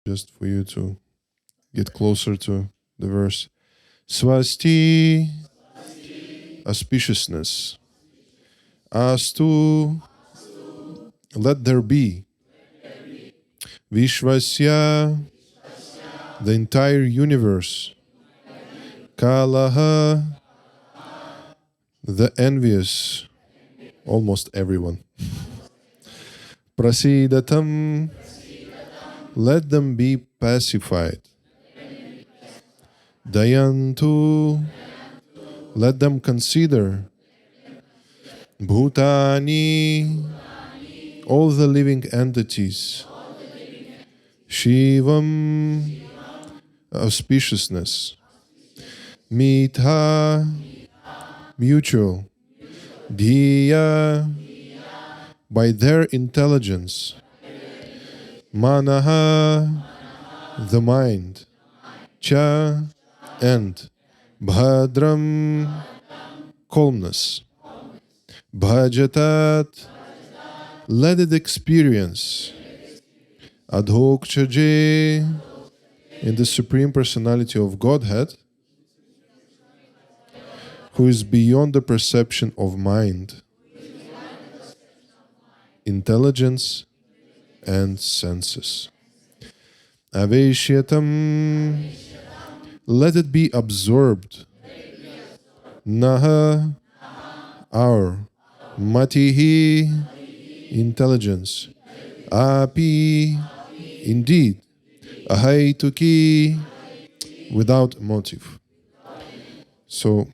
just for you to get closer to the verse. Swasti, auspiciousness. Astu, let there be. Vishvasya, the entire universe. Kalaha, the envious, almost everyone. Prasidatam, let them be pacified. Dayantu, let them consider. Bhutani, all the living entities. Shivam, auspiciousness. Mitha, mutual. Dhiya, by their intelligence. Manaha, the mind. Cha, and. Bhadram, calmness. Bhajatat, let it experience. Adhokchaje, in the Supreme Personality of Godhead, who is beyond the perception of mind, intelligence, and senses. Aveshyatam, let it be absorbed. Naha, our. Matihi, intelligence. Api, indeed. Ahaituki, without motive. So,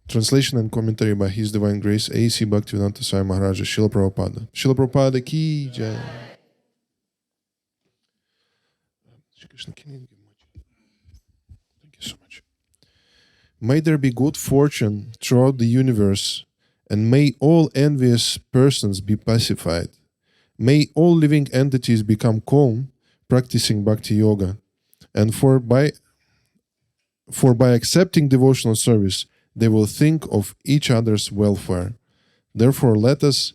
translation and commentary by His Divine Grace, A.C. Bhaktivedanta Swami Mahārāja, Śrīla Prabhupada. Śrīla Prabhupada ki jai. Thank you so much. May there be good fortune throughout the universe, and may all envious persons be pacified. May all living entities become calm, practicing Bhakti Yoga, and for by accepting devotional service, they will think of each other's welfare. Therefore, let us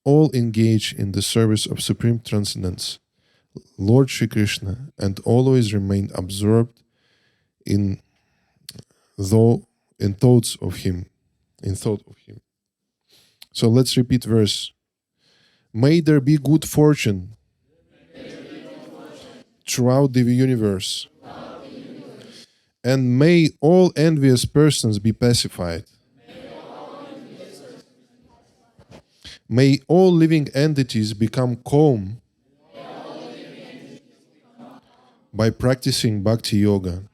all engage in the service of Supreme Transcendence, Lord Shri Krishna, and always remain absorbed in thoughts of Him. So let's repeat verse. May there be good fortune throughout the universe, and may all envious persons be pacified. May all living entities become calm by practicing Bhakti Yoga.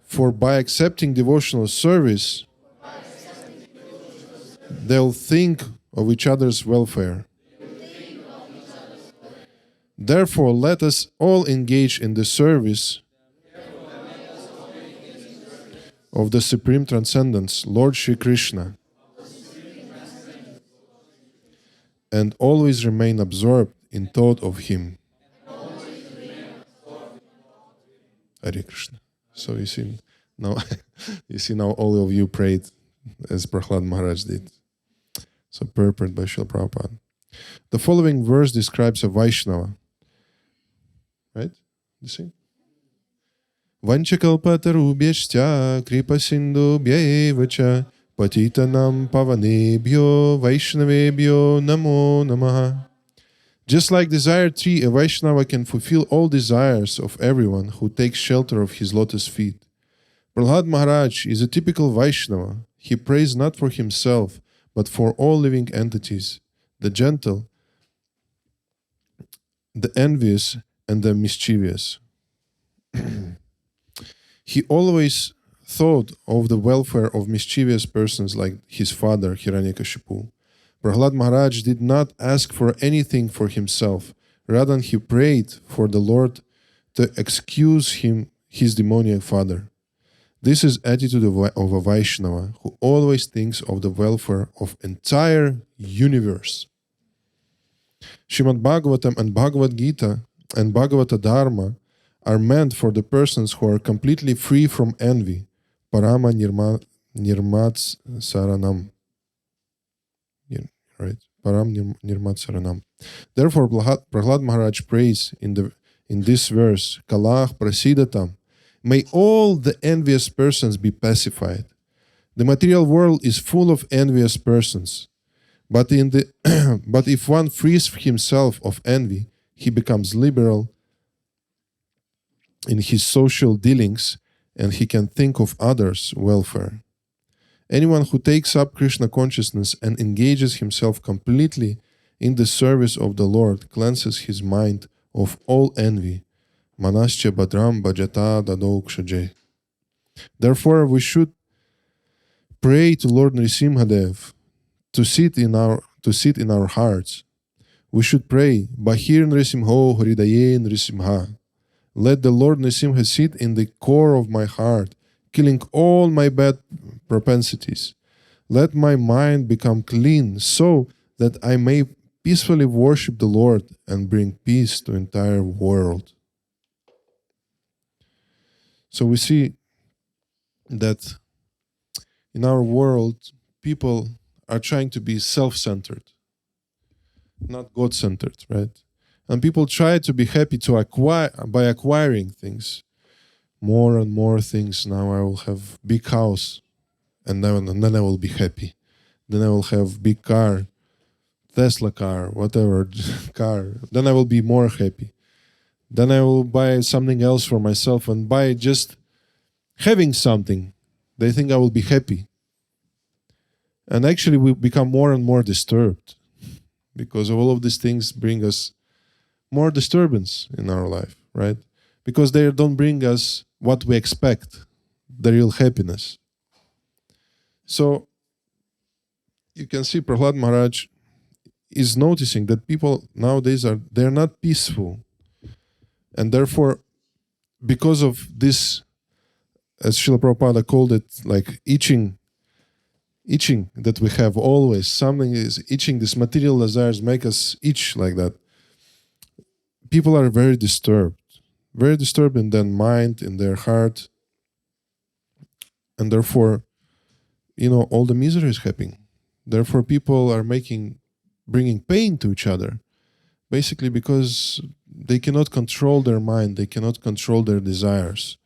For by accepting devotional service, they'll think of each other's welfare. Therefore, let us all engage in the service of the Supreme Transcendence, Lord Shri Krishna, and always remain absorbed in thought of Him. Hare Krishna. So you see now all of you prayed as Prahlāda Mahārāja did. So purported by Śrīla Prabhupada. The following verse describes a Vaishnava. Right? You see? Vanchakalpatarubhyascha kripasindubhyaevacha patitanam pavanebhyo vaishnavebhyo namo namaha. Just like desire tree, a Vaishnava can fulfill all desires of everyone who takes shelter of his lotus feet. Prahlāda Mahārāja is a typical Vaishnava. He prays not for himself, but for all living entities, the gentle, the envious, and the mischievous. He always thought of the welfare of mischievous persons like his father, Hiranyakashipu. Prahlāda Mahārāja did not ask for anything for himself. Rather, he prayed for the Lord to excuse his demoniac father. This is attitude of a Vaishnava who always thinks of the welfare of entire universe. Śrīmad-Bhāgavatam and Bhagavad Gita and Bhagavata Dharma are meant for the persons who are completely free from envy. Parama nirmat saranam. right? Param nirmatsaranam. Therefore, Prahlāda Mahārāja prays in this verse, Kalah prasidatam. May all the envious persons be pacified. The material world is full of envious persons. But but if one frees himself of envy, he becomes liberal in his social dealings, and he can think of others' welfare. Anyone who takes up Krishna consciousness and engages himself completely in the service of the Lord cleanses his mind of all envy. Manascha badram bhajata dadokshaje. Therefore, we should pray to Lord Nrisimhadev to sit in our hearts. We should pray, Bahir Nrisimho Hridaye Nrisimha. Let the Lord Nrisimha sit in the core of my heart, killing all my bad propensities. Let my mind become clean so that I may peacefully worship the Lord and bring peace to the entire world. So we see that in our world, people are trying to be self-centered, not God-centered, right? And people try to be happy by acquiring things. More and more things. Now I will have big house, and then I will be happy. Then I will have big car, Tesla car, whatever car. Then I will be more happy. Then I will buy something else for myself, and by just having something, they think I will be happy. And actually we become more and more disturbed because all of these things bring us more disturbance in our life, right? Because they don't bring us what we expect, the real happiness. So you can see Prahlāda Mahārāja is noticing that people nowadays they're not peaceful. And therefore, because of this, as Srila Prabhupada called it, like itching that we have always, something is itching, these material desires make us itch like that. People are very disturbed in their mind, in their heart, and therefore, all the misery is happening. Therefore, people are bringing pain to each other, basically because they cannot control their mind, they cannot control their desires,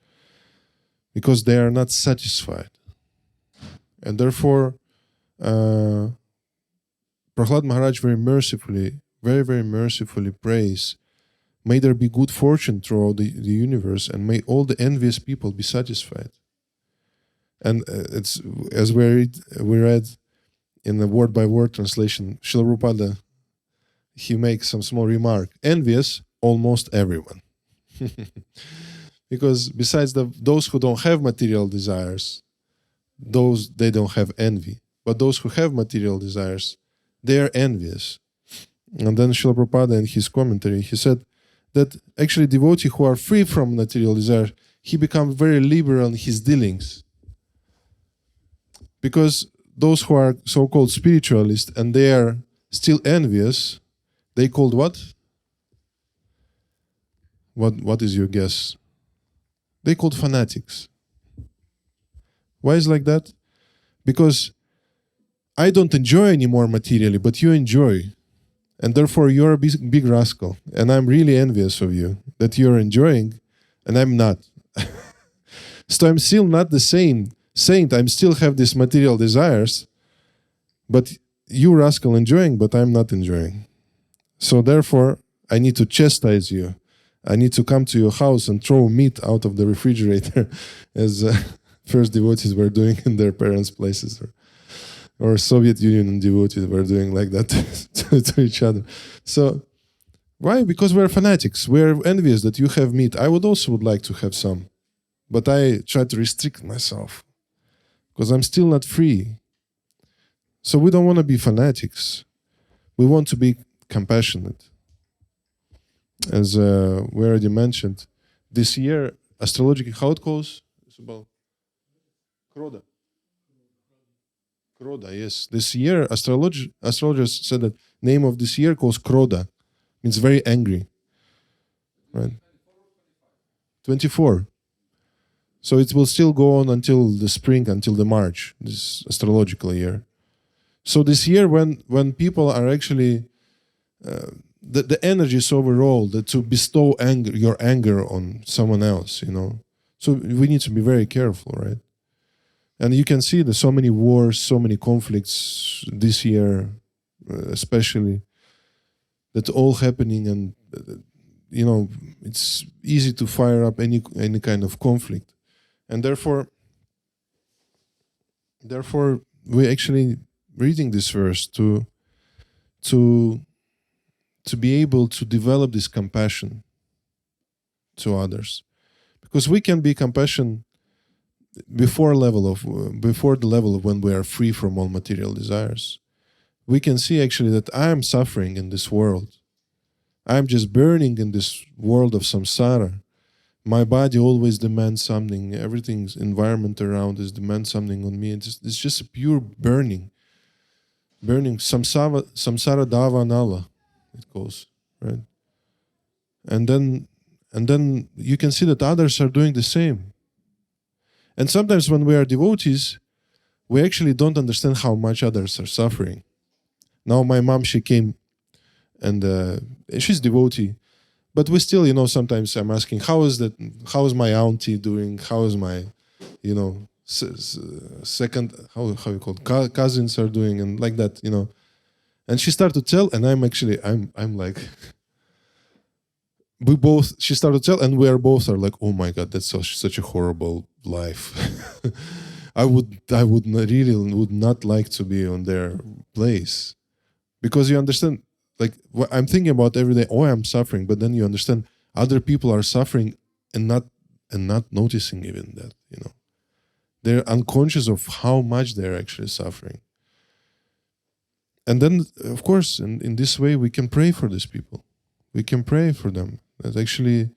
because they are not satisfied. And therefore, Prahlāda Mahārāja very, very mercifully prays, may there be good fortune throughout the universe, and may all the envious people be satisfied. And it's as we read in the word-by-word translation, Srila Prabhupada, he makes some small remark, envious, almost everyone. Because besides those who don't have material desires, they don't have envy. But those who have material desires, they are envious. And then Srila Prabhupada in his commentary, he said that actually devotees who are free from material desire, he becomes very liberal in his dealings. Because those who are so-called spiritualists and they are still envious, they called what? What is your guess? They called fanatics. Why is like that? Because I don't enjoy anymore materially, but you enjoy. And therefore you're a big rascal. And I'm really envious of you that you're enjoying and I'm not. So I'm still not the same saint. I still have these material desires, but you rascal enjoying, but I'm not enjoying. So therefore I need to chastise you. I need to come to your house and throw meat out of the refrigerator as first devotees were doing in their parents' places, or Soviet Union devotees were doing like that to each other. So why? Because we're fanatics. We're envious that you have meat. I would like to have some, but I try to restrict myself because I'm still not free. So we don't want to be fanatics. We want to be compassionate. As we already mentioned, this year, astrologically, how it goes? It's about Kroda. Kroda, yes. This year, astrologers said that name of this year goes Kroda. Means very angry. Right? 24. So it will still go on until the spring, until the March, this astrological year. So this year, when people are actually the energy is overall that to bestow your anger on someone else, So we need to be very careful, right? And you can see there's so many wars, so many conflicts this year, especially, that's all happening, and it's easy to fire up any kind of conflict, and therefore we're actually reading this verse to be able to develop this compassion to others, because we can be compassion before the level of when we are free from all material desires. We can see actually that I am suffering in this world. I am just burning in this world of samsara. My body always demands something. Everything's environment around us demands something on me. It's just a pure burning. Samsara dava nala, it goes, right? And then you can see that others are doing the same. And sometimes when we are devotees, we actually don't understand how much others are suffering. Now my mom, she came, and she's devotee, but we still, sometimes I'm asking, how is my auntie doing? How is my, second, how you call it, cousins are doing, and like that, And she started to tell, and I'm like, she started to tell, and we are both like, oh my God, that's such a horrible life. I would not like to be on their place, because you understand, like I'm thinking about every day, oh, I'm suffering, but then you understand other people are suffering and not noticing even that, They're unconscious of how much they're actually suffering. And then, of course, in this way, we can pray for these people. We can pray for them. That actually,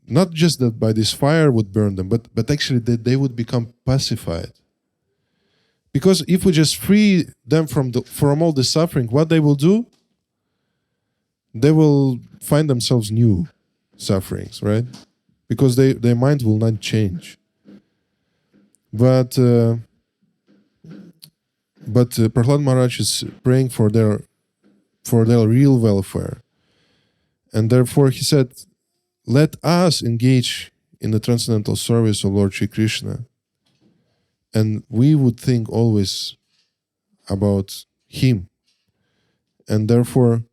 not just that by this fire would burn them, but actually that they would become pacified. Because if we just free them from all the suffering, what they will do? They will find themselves new sufferings, right? Because their mind will not change. But Prahlāda Mahārāja is praying for their real welfare. And therefore he said, let us engage in the transcendental service of Lord Shri Krishna. And we would think always about him. And therefore,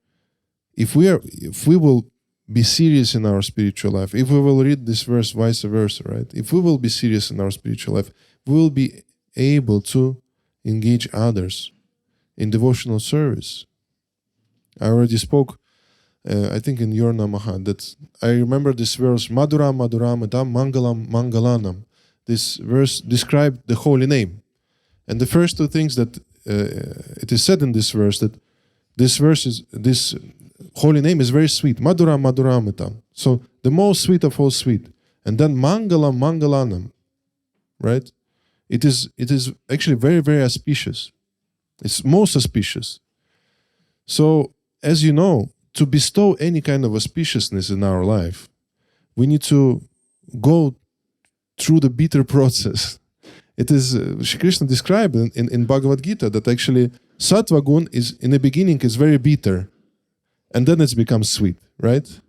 if we will be serious in our spiritual life, if we will read this verse vice versa, right? If we will be serious in our spiritual life, we will be able to engage others in devotional service. I already spoke, I think in your Namaha, that I remember this verse, Madhuram Madhuramata Mangalam Mangalanam. This verse described the holy name. And the first two things that it is said in this verse, that this holy name is very sweet. Madhuram Madhuramatam. So the most sweet of all sweet. And then Mangalam Mangalanam. Right? It is actually very, very auspicious. It's most auspicious. So, as you know, to bestow any kind of auspiciousness in our life, we need to go through the bitter process. It is, Shri Krishna described in Bhagavad Gita that actually Sattva gun is, in the beginning, is very bitter, and then it becomes sweet, right?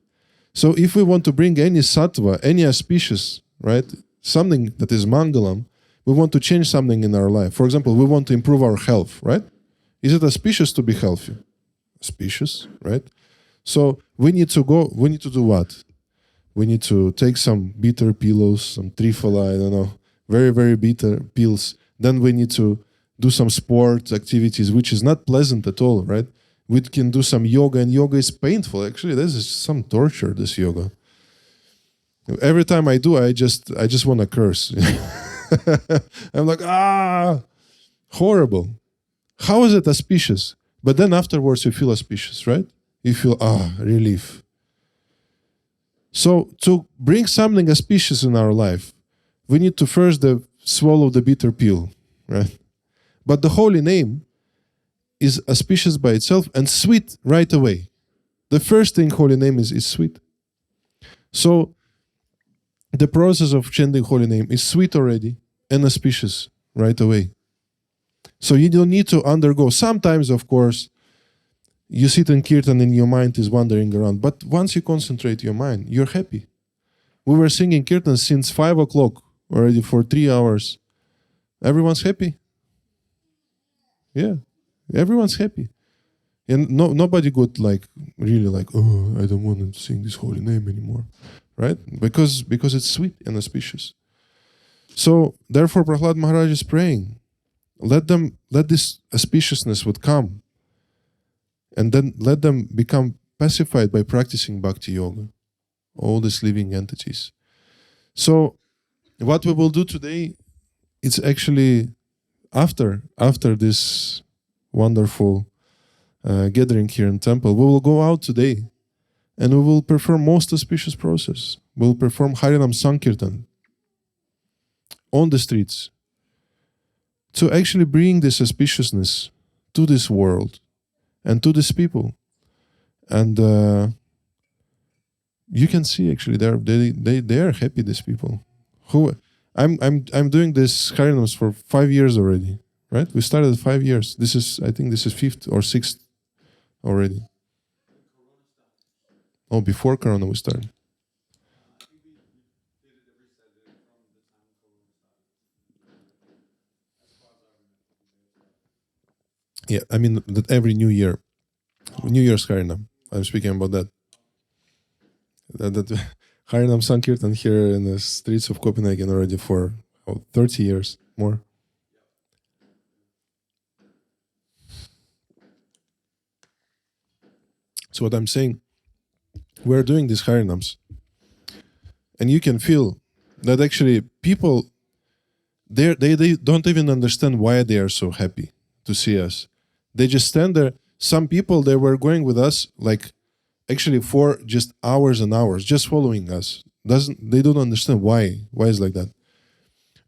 So if we want to bring any Sattva, any auspicious, right, something that is Mangalam, we want to change something in our life. For example, we want to improve our health, right? Is it auspicious to be healthy? Auspicious, right? So we need to do what? We need to take some bitter pillows, some triphala, I don't know, very, very bitter pills. Then we need to do some sport activities, which is not pleasant at all, right? We can do some yoga, and yoga is painful. Actually, this is some torture, this yoga. Every time I do, I just want to curse. I'm like, horrible. How is it auspicious? But then afterwards you feel auspicious, right? You feel, relief. So to bring something auspicious in our life, we need to first swallow the bitter pill, right? But the holy name is auspicious by itself and sweet right away. The first thing holy name is sweet. So the process of chanting holy name is sweet already and auspicious right away. So you don't need to undergo. Sometimes, of course, you sit in Kirtan and your mind is wandering around. But once you concentrate your mind, you're happy. We were singing Kirtan since 5 o'clock already for 3 hours. Everyone's happy. Yeah, everyone's happy. And nobody got like, really like, oh, I don't want to sing this holy name anymore. Right? Because it's sweet and auspicious. So therefore Prahlāda Mahārāja is praying. Let this auspiciousness would come. And then let them become pacified by practicing Bhakti Yoga. All these living entities. So what we will do today, it's actually after this wonderful gathering here in temple, we will go out today and we will perform most auspicious process. We will perform Harinam Sankirtan on the streets to actually bring this auspiciousness to this world and to these people. And you can see actually they are happy, these people. Who I'm doing this Harinams for 5 years already, right? We started 5 years. I think this is 5th or 6th already. Oh, before Corona we started. Yeah, I mean that every New Year's Harinam. I'm speaking about that. That Harinam Sankirtan here in the streets of Copenhagen already for 30 years more. So what I'm saying, we're doing these Harinams, and you can feel that actually people, they don't even understand why they are so happy to see us. They just stand there. Some people, they were going with us like actually for just hours and hours, just following us. They don't understand why it's like that.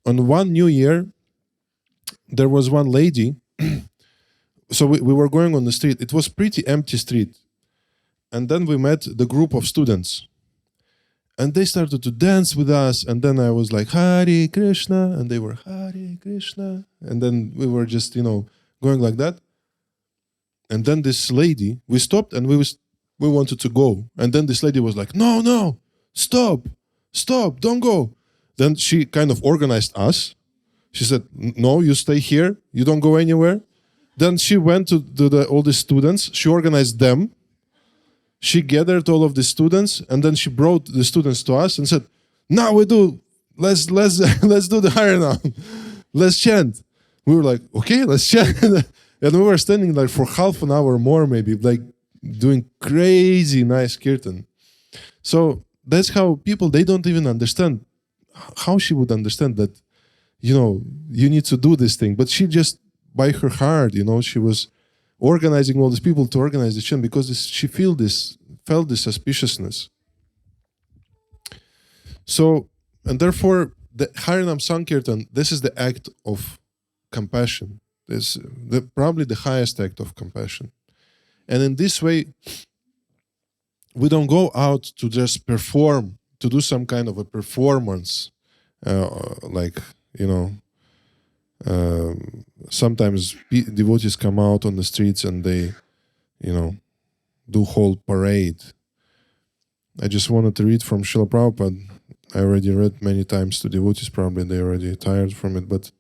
On one New Year, there was one lady. So we were going on the street. It was pretty empty street. And then we met the group of students. And they started to dance with us. And then I was like, Hare Krishna. And they were, Hare Krishna. And then we were just, going like that. And then this lady, we stopped and we wanted to go. And then this lady was like, no, stop, don't go. Then she kind of organized us. She said, no, you stay here. You don't go anywhere. Then she went to all the students. She organized them. She gathered all of the students. And then she brought the students to us and said, now let's do the Harinam. Let's chant. We were like, okay, let's chant. And we were standing like for half an hour more, maybe, like doing crazy nice kirtan. So that's how people, they don't even understand how she would understand that, you need to do this thing. But she just, by her heart, she was organizing all these people to organize the chant because she felt this auspiciousness. So, and therefore, the Harinam Sankirtan, this is the act of compassion. This probably the highest act of compassion. And in this way, we don't go out to just perform, to do some kind of a performance, sometimes devotees come out on the streets and they, do whole parade. I just wanted to read from Srila Prabhupada. I already read many times to devotees, probably they're already tired from it, but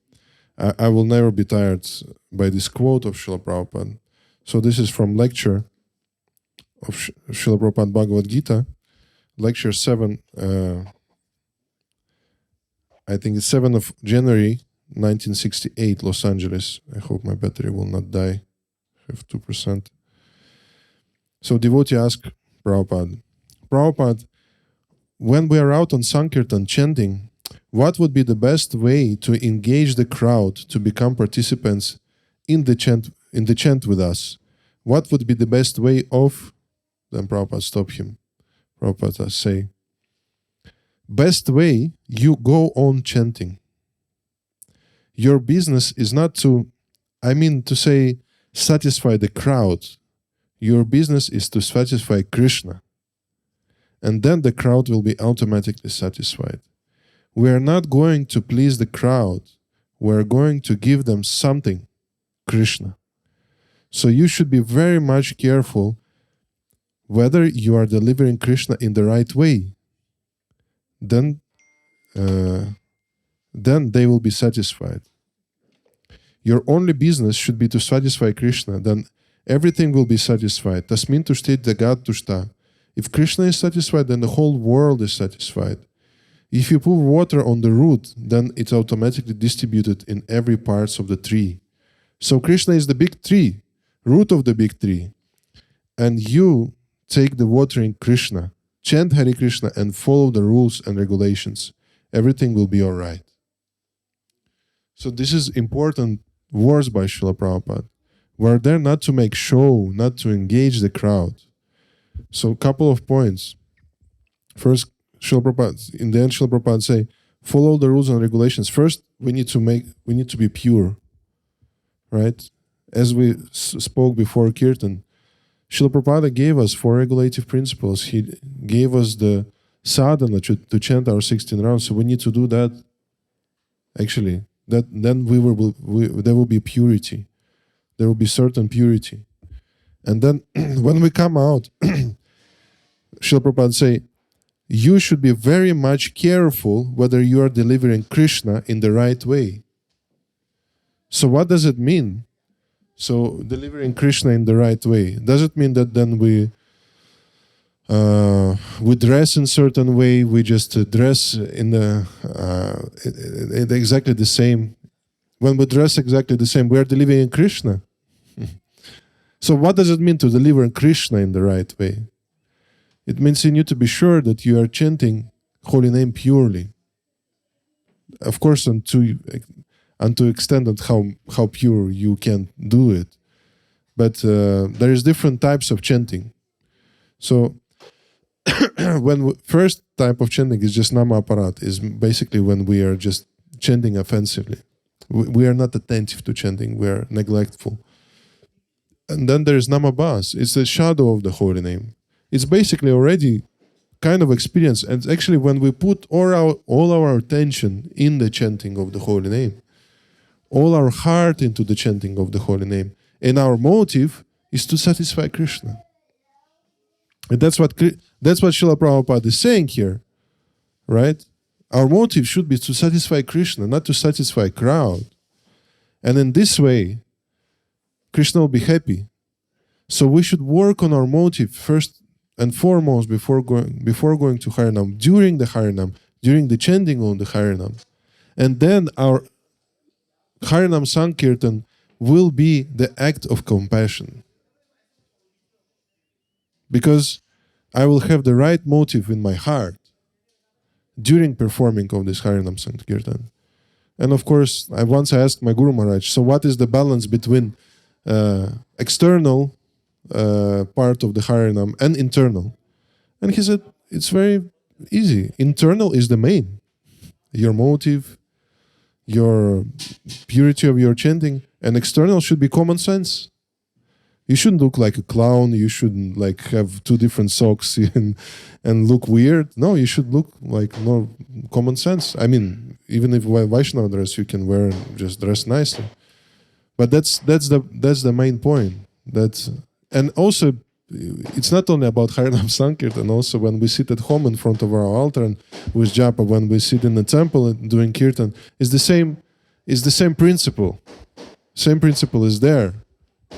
I will never be tired by this quote of Srila Prabhupada. So this is from lecture of Srila Prabhupada Bhagavad Gita, lecture 7, I think it's 7th of January, 1968, Los Angeles. I hope my battery will not die. I have 2%. So devotee asked Prabhupada, when we are out on Sankirtan chanting, what would be the best way to engage the crowd to become participants in the chant with us? What would be the best way of... Then Prabhupada stopped him. Prabhupada say, best way, you go on chanting. Your business is not to satisfy the crowd. Your business is to satisfy Krishna. And then the crowd will be automatically satisfied. We are not going to please the crowd. We are going to give them something Krishna. So you should be very much careful whether you are delivering Krishna in the right way. Then they will be satisfied. Your only business should be to satisfy Krishna. Then everything will be satisfied. Tasmin tushtet jagat tushta. If Krishna is satisfied, then the whole world is satisfied. If you pour water on the root, then it's automatically distributed in every parts of the tree. So Krishna is the big tree, root of the big tree. And you take the water in Krishna, chant Hare Krishna and follow the rules and regulations. Everything will be all right. So this is important words by Srila Prabhupada. We're there not to make show, not to engage the crowd. So a couple of points. First, Srila Prabhupada, in the end, Srila Prabhupada say, follow the rules and regulations. First, we need to be pure, right? As we spoke before Kirtan, Srila Prabhupada gave us 4 regulative principles. He gave us the sadhana to chant our 16 rounds. So we need to do that. Actually, then there will be purity. There will be certain purity. And then when we come out, Srila Prabhupada say, you should be very much careful whether you are delivering Krishna in the right way. So what does it mean? So delivering Krishna in the right way. Does it mean that then we dress in certain way, we just dress in exactly the same. When we dress exactly the same, we are delivering Krishna. So what does it mean to deliver Krishna in the right way? It means you need to be sure that you are chanting holy name purely. Of course, unto extent of how pure you can do it. But there is different types of chanting. So first type of chanting is just nama aparat, is basically when we are just chanting offensively. We are not attentive to chanting, we are neglectful. And then there is namabhas, it's the shadow of the holy name. It's basically already kind of experience. And actually when we put all our attention in the chanting of the holy name, all our heart into the chanting of the holy name, and our motive is to satisfy Krishna. And that's what Srila Prabhupada is saying here, right? Our motive should be to satisfy Krishna, not to satisfy crowd. And in this way, Krishna will be happy. So we should work on our motive first and foremost before going to Harinam, during the Harinam, during the chanting on the Harinam. And then our Harinam Sankirtan will be the act of compassion. Because I will have the right motive in my heart during performing of this Harinam Sankirtan. And of course, I once asked my Guru Maharaj, so what is the balance between external part of the Harinam and internal? And he said, it's very easy. Internal is the main. Your motive, your purity of your chanting, and external should be common sense. You shouldn't look like a clown. You shouldn't like have 2 different socks and look weird. No, you should look like more common sense. I mean, even if Vaishnava dress, you can wear and just dress nicely. But that's the main point. And also, it's not only about Harinam Sankirtan. Also, when we sit at home in front of our altar and with japa, when we sit in the temple and doing kirtan, it's the same principle. Same principle is there.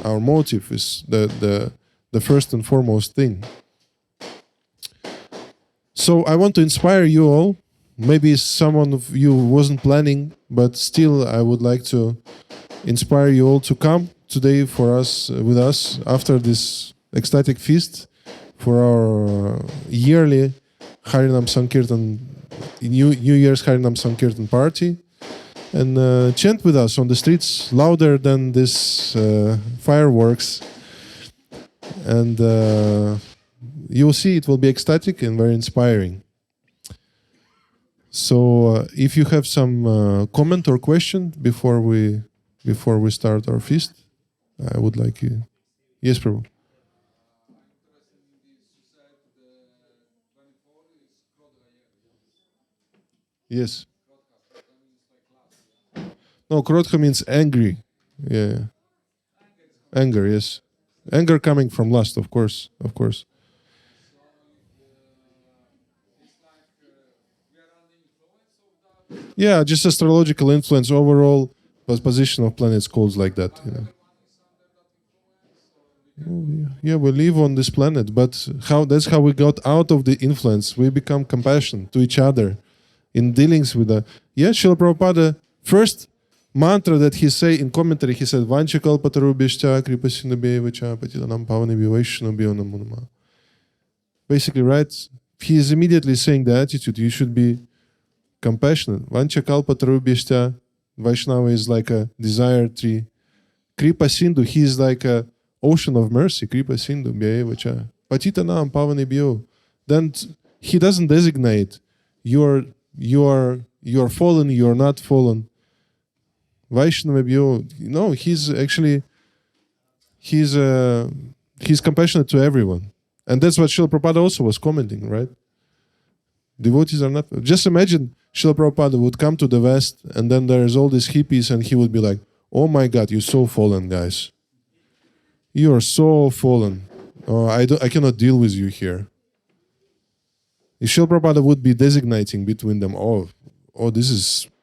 Our motive is the first and foremost thing. So I want to inspire you all. Maybe someone of you wasn't planning, but still I would like to inspire you all to come today with us after this ecstatic feast for our yearly Harinam Sankirtan, New Year's Harinam Sankirtan party. And chant with us on the streets louder than this fireworks. And you'll see it will be ecstatic and very inspiring. So if you have some comment or question before we start our feast, I would like you. Yes, Prabhu. Yes. No, Krodha means angry. Yeah. Anger, yes. Anger coming from lust, of course, of course. Yeah, just astrological influence overall, position of planets calls like that. You know. Yeah, we live on this planet, but that's how we got out of the influence. We become compassionate to each other in dealings with the. Yeah, Srila Prabhupada, first mantra that he say in commentary, he said, Vancha kalpatarubhyascha kripasinubhyevacha patitanam pavanebhyo vaishnavabhyo namo namah. Basically, right? He is immediately saying the attitude, you should be compassionate. Vancha kalpatarubhyascha, Vaishnava is like a desire tree. Kripa Sindhu, he is like a ocean of mercy. Kripa Sindhu, bhyevacha. Patitanam pavanebhyo. Then he doesn't designate you're fallen, you're not fallen. Vaishnavabhyo, no, he's compassionate to everyone. And that's what Srila Prabhupada also was commenting, right? Devotees are not... Just imagine Srila Prabhupada would come to the West and then there's all these hippies and he would be like, oh my God, you're so fallen, guys. You are so fallen. Oh, I cannot deal with you here. If Srila Prabhupada would be designating between them,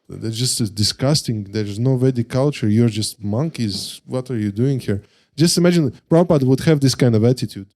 that's just disgusting. There's no Vedic culture. You're just monkeys. What are you doing here? Just imagine Prabhupada would have this kind of attitude.